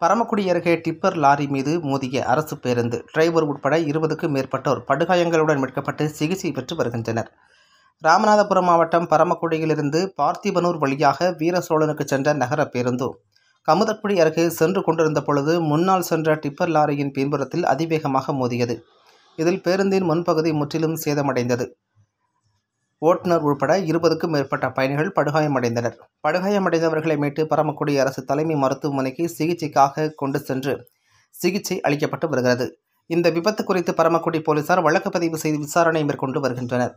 பரமக்குடி அருகே tipper lorry மீது மோதிய அரசு பேருந்து டிரைவர் உட்பட 20க்கும் மேற்பட்டோர் படுகாயங்களுடன் மீட்கப்பட்டு சிகிச்சை பெற்று வருகின்றனர். ராமநாதபுரம் மாவட்டம் பரமக்குடியிலிருந்து பார்த்திபனூர் வழியாக வீரசோழனுக்கு சென்ற நகர பேருந்து கமுதக்குடி அருகே சென்று கொண்டிருந்த பொழுது முன்னால் சென்ற டிப்பர் லாரியின் பின்புறத்தில் அதிவேகமாக மோதியது. இதில் பேருந்தின் முன்பகுதி முற்றிலும் சேதமடைந்தது. ஓட்டுநர் உட்பட 20க்கும் மேற்பட்ட பயணிகள் படுகாயமடைந்தனர். படுகாயமடைந்தவர்களை மீட்டு பரமக்குடி அரசு தலைமை மருத்துவமனைக்கு சிகிச்சைக்காக கொண்டு சென்று சிகிச்சை அளிக்கப்பட்டு வருகிறது. இந்த விபத்து குறித்து பரமக்குடி போலீசார் வழக்கு பதிவு செய்து விசாரணை மேற்கொண்டு வருகின்றனர்.